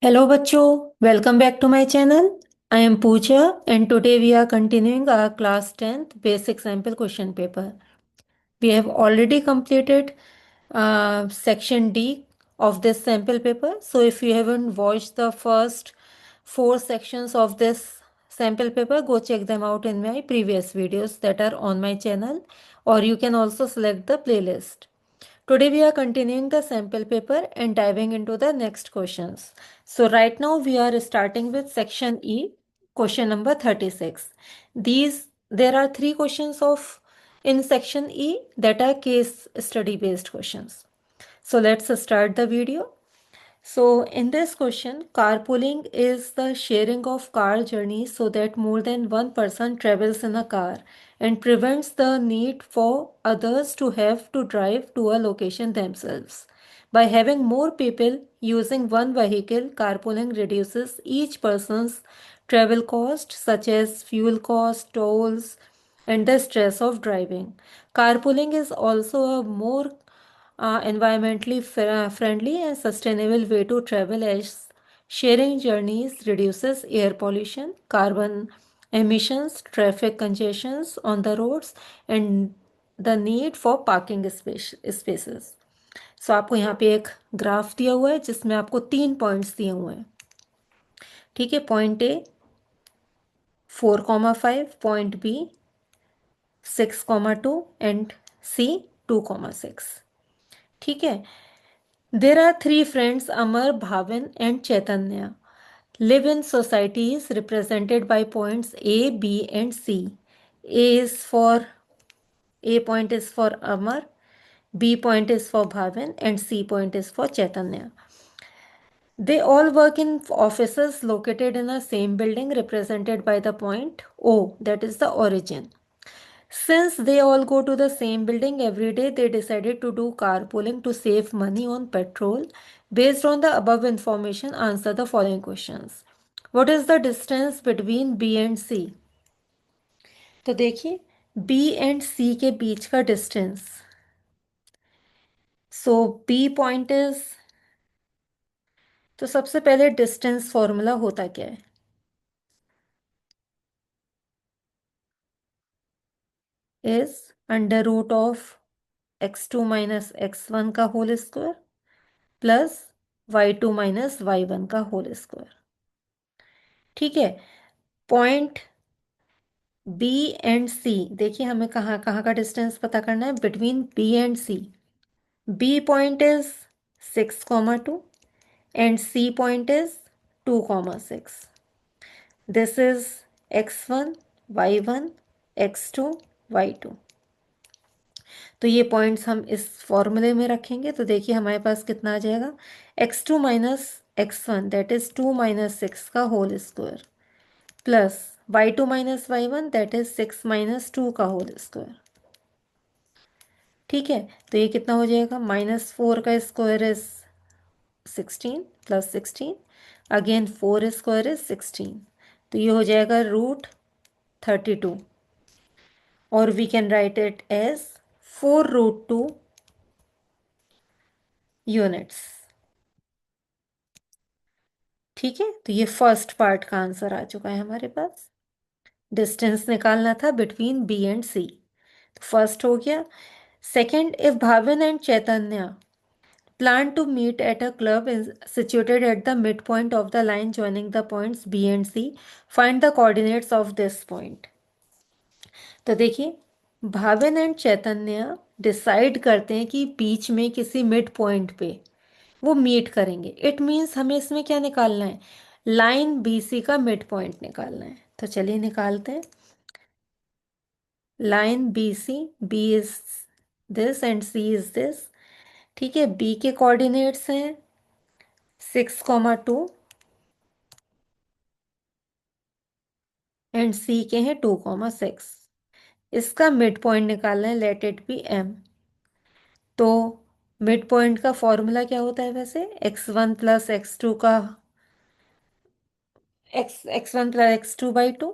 Hello बच्चों, welcome back to my channel. I am Pooja and today we are continuing our class 10th basic sample question paper. We have already completed section D of this sample paper. So if you haven't watched the first four sections of this sample paper, go check them out in my previous videos that are on my channel, or you can also select the playlist. Today we are continuing the sample paper and diving into the next questions. So right now we are starting with section E, question number 36. There are three questions of in section E that are case study based questions. So let's start the video. So in this question, carpooling is the sharing of car journeys so that more than one person travels in a car and prevents the need for others to have to drive to a location themselves. By having more people using one vehicle, carpooling reduces each person's travel cost, such as fuel cost, tolls, and the stress of driving. Carpooling is also a more environmentally friendly and sustainable way to travel as sharing journeys reduces air pollution, carbon emissions, traffic congestions on the roads, and the need for parking spaces. सो आपको यहाँ पे एक graph दिया हुआ है जिसमें आपको 3 points दिए हुए हैं. ठीक है, point A 4,5, point B 6,2 and C 2,6. ठीक है. There are three friends, Amar, Bhavin, and Chaitanya, live in societies represented by points A, B, and C. A is for A point is for Amar, B point is for Bhavin, and C point is for Chaitanya. They all work in offices located in the same building represented by the point O, that is the origin. Since they all go to the same building every day, they decided to do carpooling to save money on petrol. Based on the above information, answer the following questions. What is the distance between B and C? तो देखिए B and C के बीच का distance. So B point is, तो सबसे पहले distance formula होता क्या है? Is under root of x2 minus x1 का whole square plus y2 minus y1 का whole square. ठीक है. पॉइंट बी एंड सी, देखिए हमें कहाँ कहाँ का डिस्टेंस पता करना है between B and C. B point is 6,2 and C point is 2,6. This is x1 y1 x2 y2. तो ये पॉइंट्स हम इस फॉर्मूले में रखेंगे तो देखिए हमारे पास कितना आ जाएगा. x2 minus x1 that is 2 minus 6 का whole square plus y2 minus y1 that is 6 minus 2 का होल स्क्वायर. ठीक है, तो ये कितना हो जाएगा. -4 का square is 16 plus 16 again 4 square is 16. तो ये हो जाएगा √32 और we can write it as 4√2 units. ठीक है, तो ये फर्स्ट पार्ट का आंसर आ चुका है हमारे पास. डिस्टेंस निकालना था बिटवीन बी एंड सी, तो फर्स्ट हो गया. Second, if Bhavin and Chaitanya plan to meet at a club is situated at the midpoint of the line joining the points B and C. Find the coordinates of this point. तो देखिए Bhavin and Chaitanya decide करते हैं कि बीच में किसी mid point पे वो meet करेंगे. इट मीन्स हमें इसमें क्या निकालना है, लाइन बी सी का मिड पॉइंट निकालना है. तो चलिए निकालते हैं. Line B C, B is this and C is this. ठीक है, बी के कोऑर्डिनेट्स हैं 6,2 एंड सी के हैं 2,6. इसका मिड पॉइंट निकालना है, लेट इट बी एम. तो मिड पॉइंट का फॉर्मूला क्या होता है वैसे, x1 प्लस x2 का x1 plus x2 by 2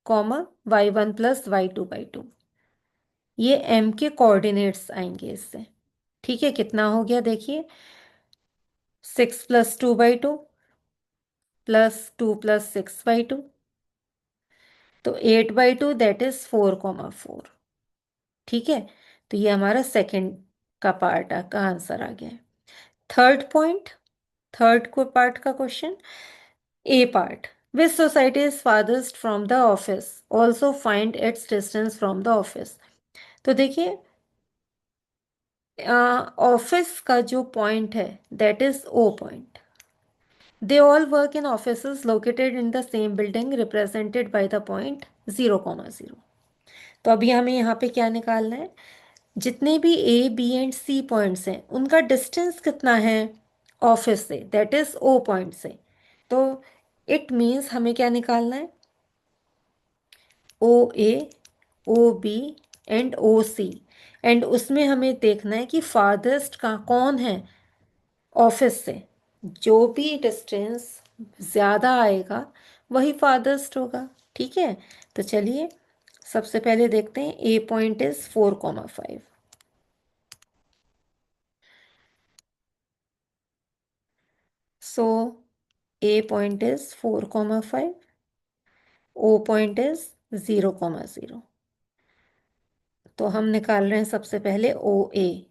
comma y1 plus y2 by 2. ये m के कोऑर्डिनेट्स आएंगे इससे. ठीक है, कितना हो गया देखिए 6 प्लस 2 बाई 2 +2 + 6/2, तो 8/2 दैट इज 4,4। ठीक है, तो ये हमारा सेकंड का पार्ट का आंसर आ गया है। थर्ड पॉइंट, थर्ड को पार्ट का question, A part, which society is farthest from the office, also find its distance from the office. तो देखिए, ऑफिस का जो पॉइंट है that is O point. They all work in office located in the same building represented by the point 0,0। तो अभी हमें यहाँ पे क्या निकालना है, जितने भी A B and C points हैं उनका डिस्टेंस कितना है ऑफिस से, दैट इज ओ पॉइंट से। तो इट मीन्स हमें क्या निकालना है, O A, O B and O C, and उसमें हमें देखना है कि फादर्स्ट का कौन है ऑफिस से। जो भी डिस्टेंस ज़्यादा आएगा वही फादर्स्ट होगा। ठीक है, तो चलिए सबसे पहले देखते हैं, A point is 4,5। So A point is 4,5, O point is 0,0। तो हम निकाल रहे हैं सबसे पहले ओ ए।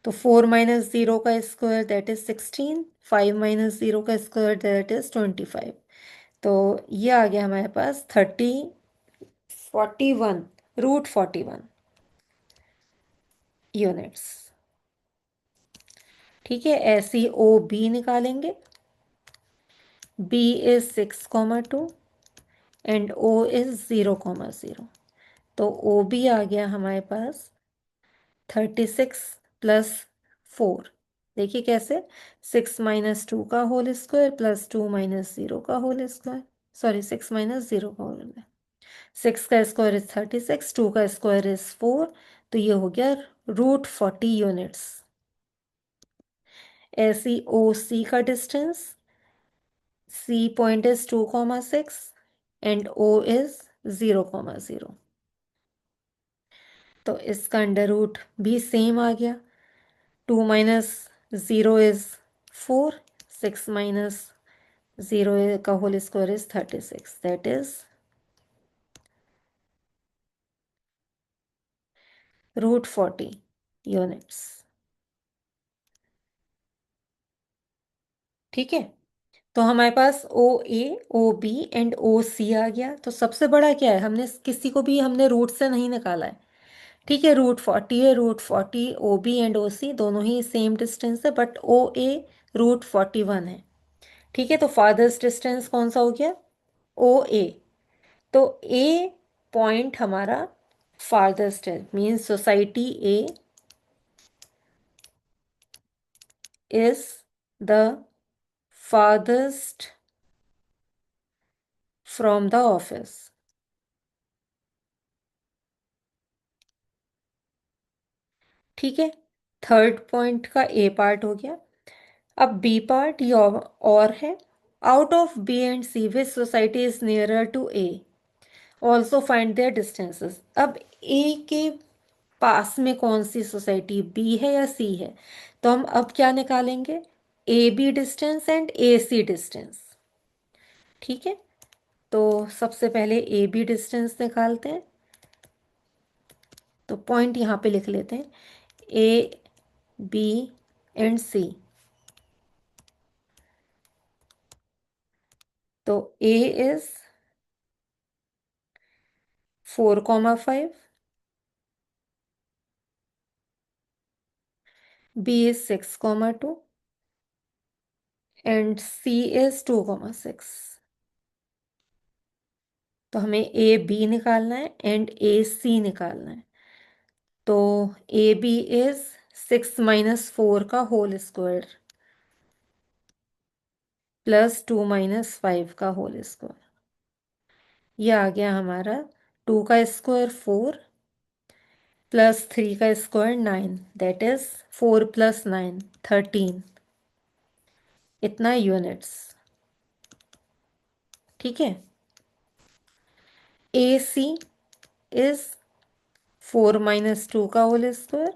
तो 4 - 0 का स्क्वायर दैट इज 16, 5 - 0 का स्क्वायर दैट इज 25। तो ये आ गया हमारे पास 41 √41 यूनिट्स। ठीक है, ऐसे ही ओ बी निकालेंगे, B is 6,2 and O is 0,0। तो ओ बी आ गया हमारे पास 36 + 4। देखिए कैसे, 6 - 2 का होल स्क्वायर +2 - 0 का होल स्क्वायर, सॉरी 6 - 0 का होल, 6 का स्क्वायर इज 36, 2 का स्क्वायर इज 4। तो ये हो गया √40 यूनिट्स। ऐसी ओ सी का distance, C point is 2,6 and O is 0,0। तो इसका अंडर रूट भी सेम आ गया, 2 - 0 इज 4, 6 - 0 का whole square is 36, that is √40 units. ठीक है, तो हमारे पास ओ A, O B and O सी आ गया। तो सबसे बड़ा क्या है, हमने किसी को भी हमने रूट से नहीं निकाला है। ठीक है, √40 है, √40 ओ बी एंड ओ सी दोनों ही सेम डिस्टेंस है, बट ओ ए √41 है। ठीक है, तो फादर्स डिस्टेंस कौन सा हो गया, ओ ए। तो ए पॉइंट हमारा फादर्स्ट है, means society A is the farthest from the office। ठीक है, थर्ड पॉइंट का ए पार्ट हो गया। अब बी पार्ट ये और है, out of B and C which society is nearer to A, also find their distances. अब ए के पास में कौन सी सोसाइटी, बी है या सी है, तो हम अब क्या निकालेंगे, A B distance and A C distance. ठीक है, तो सबसे पहले ए बी डिस्टेंस निकालते हैं। तो पॉइंट यहाँ पे लिख लेते हैं, ए बी एंड सी। तो A is 4,5, B is 6,2 and C is 2,6। तो हमें ए बी निकालना है एंड ए सी निकालना है। तो ए बी इज 6 - 4 का होल स्क्वायर +2 - 5 का होल स्क्वायर। ये आ गया हमारा 2 का स्क्वायर 4 +3 का स्क्वायर 9, दैट इज 4 + 9 13, इतना यूनिट्स। ठीक है, ए सी इज 4 - 2 का होल स्क्वायर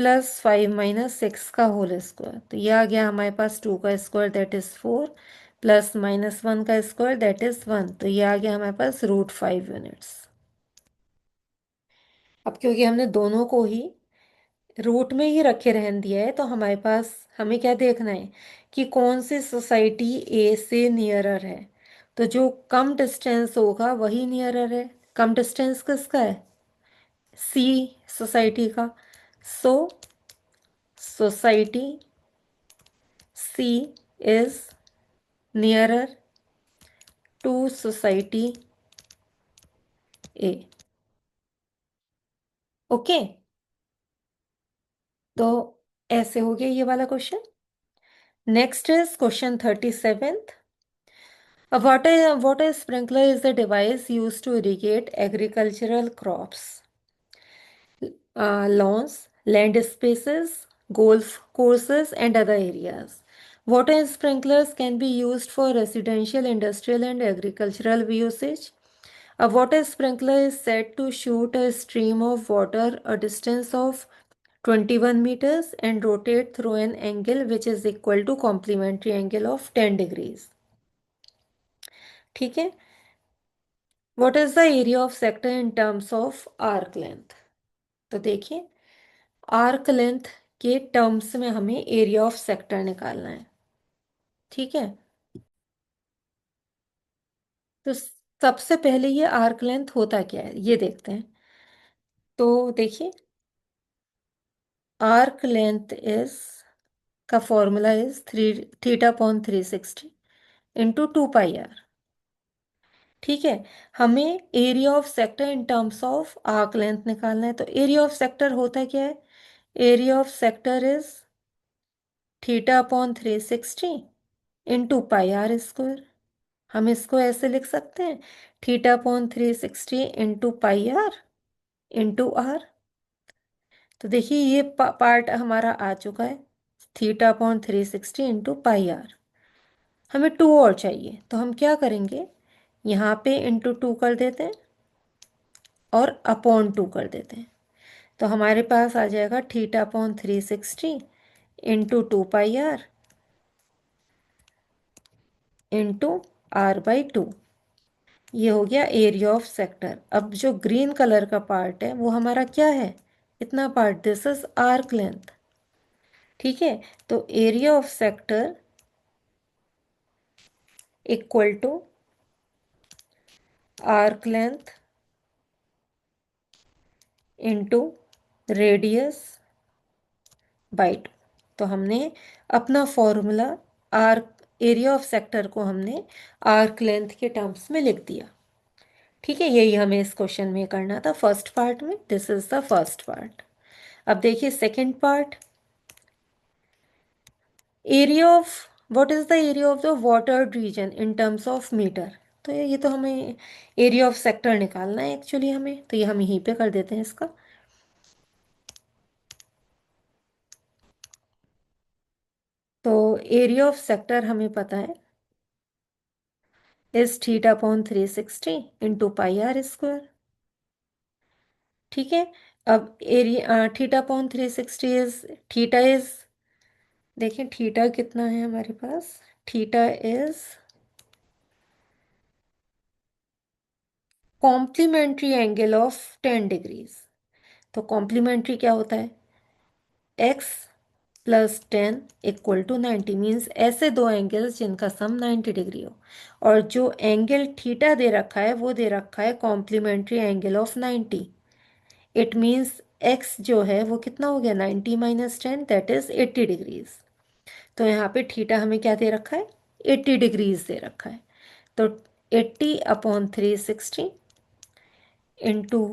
+5 - 6 का होल स्क्वायर, तो ये आ गया हमारे पास 2 का स्क्वायर दैट इज़ 4, प्लस -1 का स्क्वायर दैट इज़ 1, तो ये आ गया हमारे पास √5 यूनिट्स। अब क्योंकि हमने दोनों को ही रूट में ही रखे रहने दिया है, तो हमारे पास हमें क्या देखना है कि कौन सी सोसाइटी ए से नियरर है। तो जो कम डिस्टेंस होगा वही नियरर है। कम डिस्टेंस किसका है? सी सोसाइटी का। So society C is nearer to society A. Okay, तो ऐसे हो गया ये वाला क्वेश्चन। Next is question 37th। A water sprinkler is the device used to irrigate agricultural crops, lawns, land spaces, golf courses, and other areas. Water sprinklers can be used for residential, industrial, and agricultural usage. A water sprinkler is said to shoot a stream of water a distance of 21 meters and rotate through an angle which is equal to complementary angle of 10 degrees. ठीक है। What is the area of sector in terms of arc length? तो देखिए, arc length के terms में हमें area of sector निकालना है। ठीक है, तो सबसे पहले ये आर्क लेंथ होता क्या है ये देखते हैं। तो देखिए, आर्क लेंथ इज का फॉर्मूला इज 3 θ/360 इंटू 2πr। ठीक है, हमें area of sector in terms of arc length निकालना है। तो एरिया ऑफ सेक्टर होता क्या है? Area of sector is θ/360 into πr²। हम इसको ऐसे लिख सकते हैं, θ/360 इंटू πr इंटू आर। तो देखिए ये पार्ट हमारा आ चुका है, θ/360 इंटू πr। हमें 2 और चाहिए, तो हम क्या करेंगे, यहाँ पे इंटू 2 कर देते हैं और अपॉन 2 कर देते हैं। तो हमारे पास आ जाएगा θ/360 इंटू 2πr इंटू r/2। ये हो गया एरिया ऑफ सेक्टर। अब जो ग्रीन कलर का पार्ट है वो हमारा क्या है? इतना part, this is arc length. ठीक है, तो area of sector equal to arc length into radius by 2। तो हमने अपना formula arc area of sector को हमने आर्क लेंथ के टर्म्स में लिख दिया। ठीक है, यही हमें इस क्वेश्चन में करना था फर्स्ट पार्ट में। This is the first part. अब देखिए second part, area of what is the area of the watered region in terms of meter. तो ये तो हमें एरिया ऑफ सेक्टर निकालना है एक्चुअली हमें, तो ये हम यहीं पे कर देते हैं इसका। तो एरिया ऑफ सेक्टर हमें पता है इज θ/360 इंटू πr²। ठीक है, अब एरिया θ/360 इज थीटा इज, देखें थीटा कितना है हमारे पास, theta is complementary angle of 10 degrees. तो कॉम्प्लीमेंट्री क्या होता है? x +10 इक्वल टू 90, मीन्स ऐसे दो एंगल्स जिनका सम 90 डिग्री हो। और जो एंगल थीटा दे रखा है वो दे रखा है complementary angle of 90। It means x जो है वो कितना हो गया, 90 - 10 दैट इज 80 डिग्रीज। तो यहाँ पे थीटा हमें क्या दे रखा है, 80 डिग्रीज दे रखा है। तो 80/360 into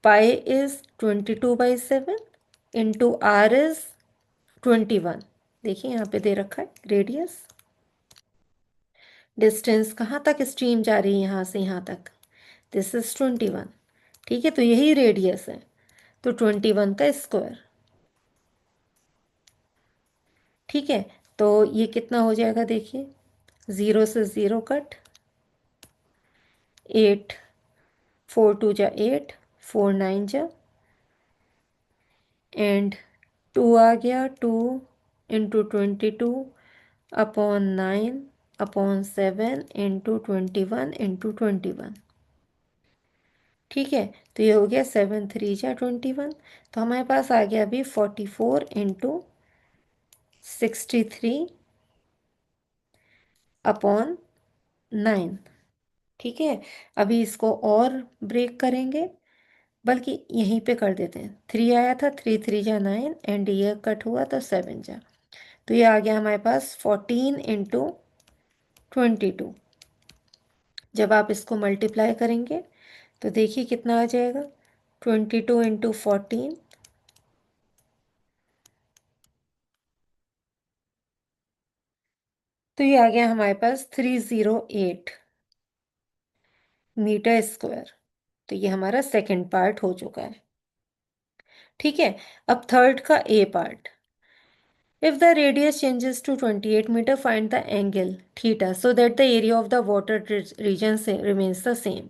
pi is 22/7 into r is 21। देखिए यहाँ पे दे रखा है रेडियस, डिस्टेंस कहाँ तक स्ट्रीम जा रही है यहाँ से यहाँ तक, दिस इज 21। ठीक है, तो यही रेडियस है, तो 21 का स्क्वायर। ठीक है, तो ये कितना हो जाएगा देखिए, 0 से 0 कट, 8 4 2 जा 8, 4 9 जा, एंड 2 आ गया, 2 × 22/9/7 × 21 × 21। ठीक है, तो ये हो गया 7×3 = 21। तो हमारे पास आ गया अभी 44×63/9। ठीक है, अभी इसको और ब्रेक करेंगे, बल्कि यहीं पे कर देते हैं। 3 आया था, 3×3 = 9 एंड ये कट हुआ तो 7 जा, तो ये आ गया हमारे पास 14×22। जब आप इसको मल्टीप्लाई करेंगे तो देखिए कितना आ जाएगा, 22 × 14, तो ये आ गया हमारे पास 308 मीटर स्क्वायर। तो ये हमारा सेकंड पार्ट हो चुका है। ठीक है, अब थर्ड का A part. If the radius changes to 28 meter, find the angle theta so that the area of the watered region remains the same.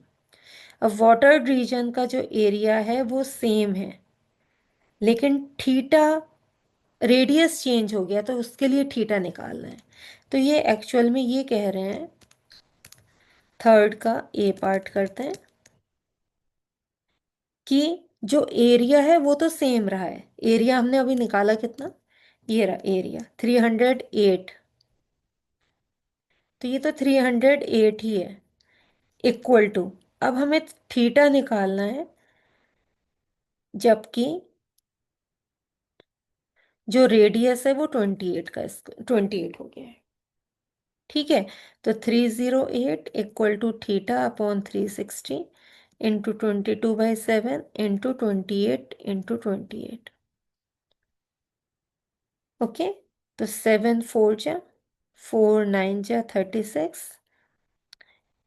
अब वाटर्ड रीजन का जो एरिया है वो सेम है, लेकिन थीटा रेडियस चेंज हो गया, तो उसके लिए थीटा निकालना है। तो ये एक्चुअल में ये कह रहे हैं, थर्ड का ए पार्ट करते हैं कि जो एरिया है वो तो सेम रहा है। एरिया हमने अभी निकाला कितना, ये रहा एरिया 308, तो ये तो 308 ही है, इक्वल टू, अब हमें थीटा निकालना है, जबकि जो रेडियस है वो 28 का 28 हो गया है। ठीक है, तो 308 = θ/360 × 22/7 × 28 × 28। ओके, तो 7×4 = 4 9 × 36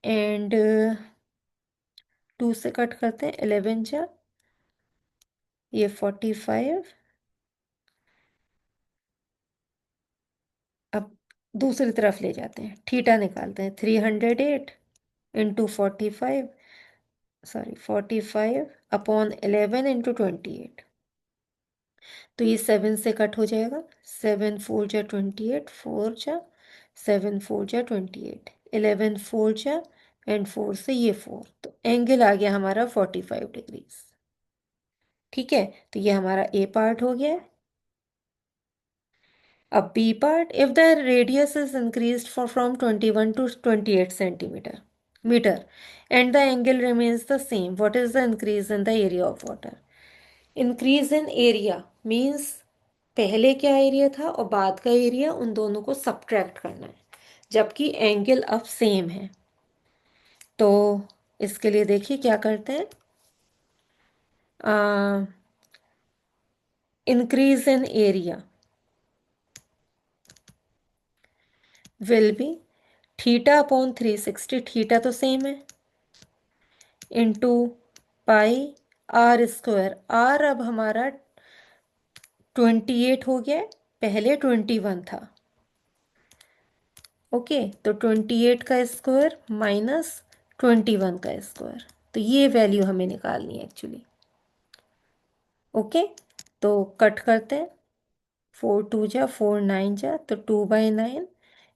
एंड 2 से कट करते हैं, 11 ये 45। अब दूसरी तरफ ले जाते हैं, थीटा निकालते हैं, 308 × 45, सॉरी 45/11 × 28। तो ये 7 से कट हो जाएगा, 7×4 = 28, 7×4 = 11 एंड 4 से ये 4, तो एंगल आ गया हमारा 45 डिग्रीज। ठीक है, तो ये हमारा ए पार्ट हो गया है। अब B part, if the radius is increased from 21 to 28 centimeter and the angle remains the same, what is the increase in the area of water? Increase in area means पहले क्या एरिया था और बाद का एरिया, उन दोनों को subtract करना है, जबकि एंगल अब सेम है। तो इसके लिए देखिए क्या करते हैं, increase in area will be θ/360, theta तो सेम है, इंटू πr²। आर अब हमारा 28 हो गया, पहले 21 था। ओके, तो 28 का स्क्वायर माइनस 21 का स्क्वायर, तो ये वैल्यू हमें निकालनी है एक्चुअली। ओके, तो कट करते हैं, 4×2 = 4 9, तो 2/9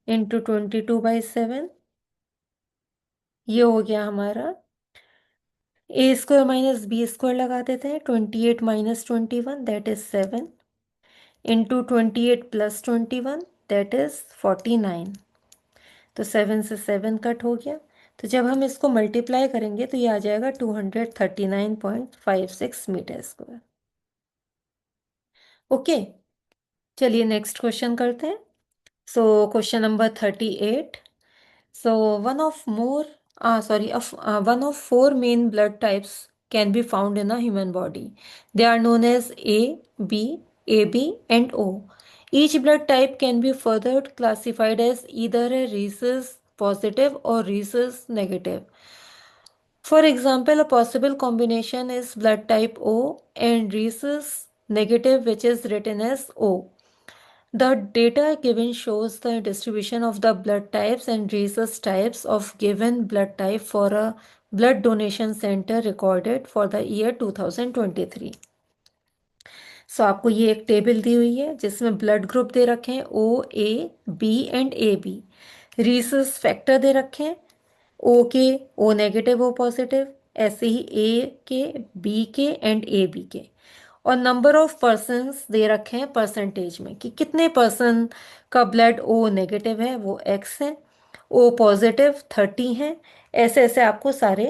× 22/7, ये हो गया हमारा। a² - b² लगा देते हैं, 28 - 21 that is 7 into 28 + 21 that is 49। तो 7 से 7 कट हो गया, तो जब हम इसको मल्टीप्लाई करेंगे तो ये आ जाएगा 239.56 मीटर स्क्वायर। ओके, चलिए नेक्स्ट क्वेश्चन करते हैं। So question number 38। So one of four main blood types can be found in a human body. They are known as A, B, AB, and O. Each blood type can be further classified as either a rhesus positive or rhesus negative. For example, a possible combination is blood type O and rhesus negative, which is written as O. The data given shows the distribution of the blood types and rhesus types of given blood type for a blood donation center recorded for the year 2023. सो आपको ये एक table दी हुई है जिसमें blood group दे रखे हैं O, A, B and A B. Rhesus factor दे रखे हैं, ओ के ओ नेगेटिव ओ पॉजिटिव, ऐसे ही ए के, बी के एंड ए बी के। और नंबर ऑफ पर्सन्स दे रखे हैं परसेंटेज में कि कितने पर्सन का ब्लड ओ नेगेटिव है, वो एक्स है, ओ पॉजिटिव 30 है। ऐसे ऐसे आपको सारे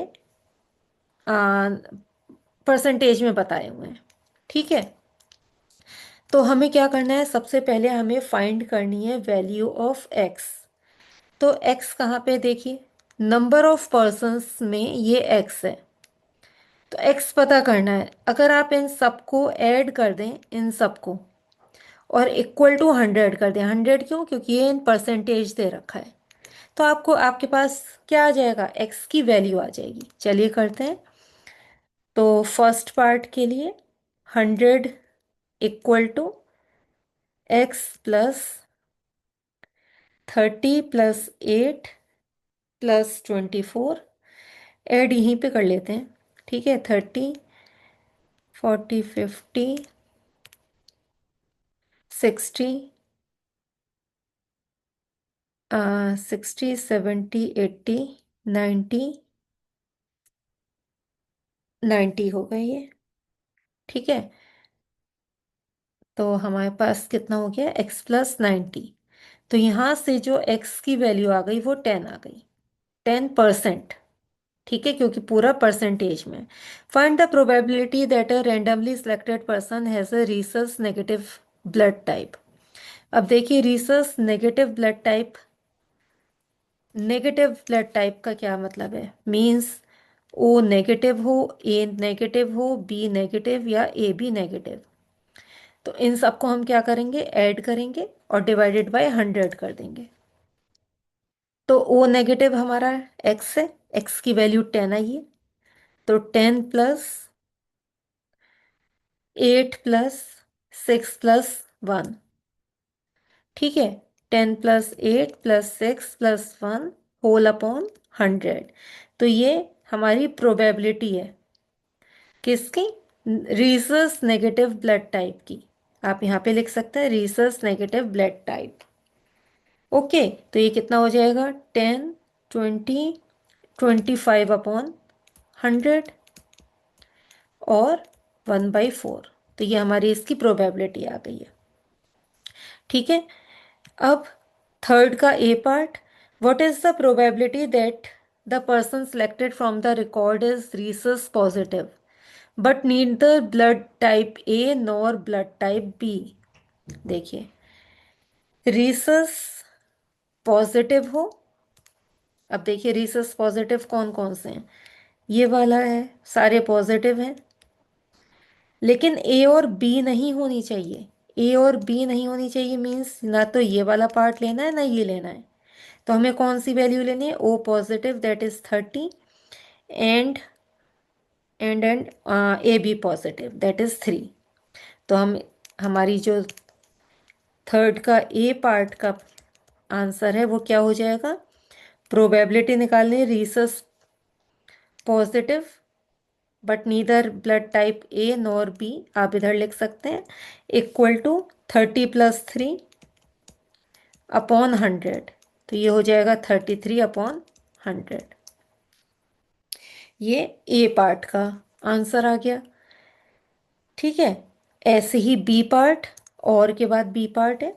परसेंटेज में बताए हुए हैं। ठीक है, तो हमें क्या करना है, सबसे पहले हमें फाइंड करनी है वैल्यू ऑफ एक्स। तो एक्स कहाँ पे, देखिए नंबर ऑफ पर्सन्स में ये एक्स है, तो एक्स पता करना है। अगर आप इन सबको ऐड कर दें, इन सबको, और इक्वल टू 100 कर दें। 100 क्यों, क्योंकि ये इन परसेंटेज दे रखा है। तो आपको, आपके पास क्या आ जाएगा, एक्स की वैल्यू आ जाएगी। चलिए करते हैं। तो फर्स्ट पार्ट के लिए 100 equal to x plus 30 plus 8 plus 24, add यहीं पे कर लेते हैं। ठीक है, 30, 40, 50, 60, 60, 70, 80, 90, 90 हो गई ये। ठीक है, तो हमारे पास कितना हो गया, x प्लस 90। तो यहाँ से जो x की वैल्यू आ गई वो 10 आ गई, 10%। ठीक है, क्योंकि पूरा परसेंटेज में। Find the probability that a randomly selected person has a Rhesus negative blood type. अब देखिए, Rhesus negative blood type, negative blood type का क्या मतलब है, मीन्स ओ नेगेटिव हो, ए नेगेटिव हो, बी नेगेटिव या ए बी नेगेटिव। तो इन सबको हम क्या करेंगे, ऐड करेंगे और डिवाइडेड बाय 100 कर देंगे। तो ओ नेगेटिव हमारा एक्स है, एक्स की वैल्यू 10 आई है। तो 10 प्लस 8 प्लस 6 प्लस 1। ठीक है, 10 plus 8 plus 6 plus 1 whole upon 100। तो ये हमारी प्रोबेबिलिटी है, किसकी, रीसस नेगेटिव ब्लड टाइप की। आप यहाँ पे लिख सकते हैं Rhesus negative blood type. Okay, तो ये कितना हो जाएगा, 10, 20, 25 अपॉन 100 और 1/4। तो ये हमारी इसकी प्रोबेबिलिटी आ गई है। ठीक है, अब थर्ड का A part, what is the probability that the person selected from the record is rhesus positive but neither blood type A nor blood type B. देखिए, रीसस पॉजिटिव हो, अब देखिए रीसस पॉजिटिव कौन कौन से हैं, ये वाला है, सारे पॉजिटिव हैं। लेकिन ए और बी नहीं होनी चाहिए, ए और बी नहीं होनी चाहिए मीन्स ना तो ये वाला पार्ट लेना है ना ये लेना है। तो हमें कौन सी वैल्यू लेनी है, O positive that is 30 and and A B positive that is 3। तो हम, हमारी जो थर्ड का ए पार्ट का आंसर है वो क्या हो जाएगा, प्रोबेबिलिटी निकालनी, Rhesus positive but neither blood type A nor be, आप इधर लिख सकते हैं, इक्वल टू 30 प्लस 3 अपॉन 100। तो ये हो जाएगा 33 अपॉन 100। ये ए पार्ट का आंसर आ गया। ठीक है, ऐसे ही बी पार्ट, और के बाद बी पार्ट है,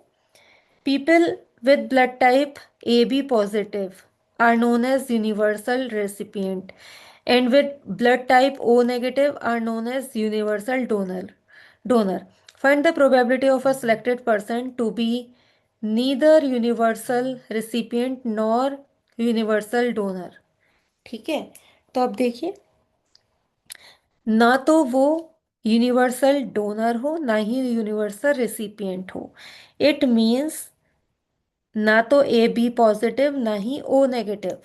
people with blood type AB positive are known as universal recipient and with blood type O negative are known as universal donor. Find the probability of a selected person to be neither universal recipient nor universal donor. ठीक है, तो अब देखिए, ना तो वो universal donor हो ना ही यूनिवर्सल रिसिपिएंट हो। इट मीन्स ना तो ए बी पॉजिटिव ना ही ओ नेगेटिव,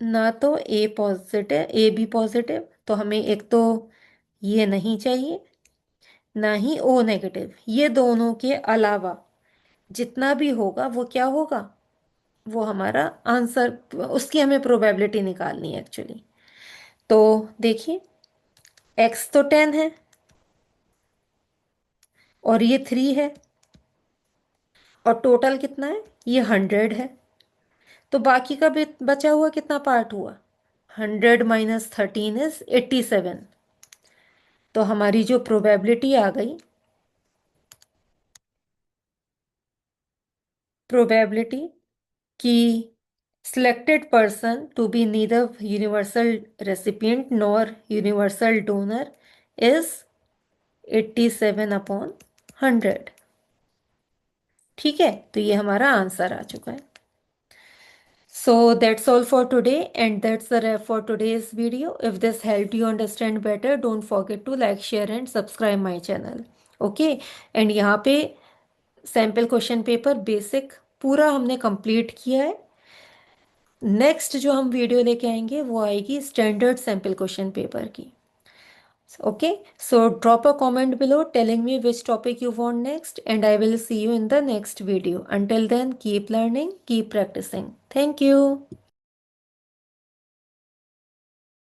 ना तो ए पॉजिटिव ए बी पॉजिटिव, तो हमें एक तो ये नहीं चाहिए, ना ही ओ नेगेटिव। ये दोनों के अलावा जितना भी होगा वो क्या होगा, वो हमारा आंसर, उसकी हमें प्रोबेबिलिटी निकालनी है एक्चुअली। तो देखिए, x तो 10 है और ये 3 है और टोटल कितना है, ये 100 है। तो बाकी का बचा हुआ कितना पार्ट हुआ, 100 - 13 इज 87। तो हमारी जो प्रोबेबिलिटी आ गई, प्रोबेबिलिटी कि selected person to be neither universal recipient nor universal donor is 87/100। ठीक है, तो ये हमारा आंसर आ चुका है। So that's all for today, and that's the wrap for today's video. If this helped you understand better, don't forget to like, share and subscribe my channel. Okay, and यहाँ पे सैम्पल क्वेश्चन पेपर बेसिक पूरा हमने complete किया है। Next जो हम video लेके आएंगे वो आएगी स्टैंडर्ड सैम्पल क्वेश्चन पेपर की। Okay, so drop a comment below telling me which topic you want next, and I will see you in the next video. Until then, keep learning, keep practicing. Thank you.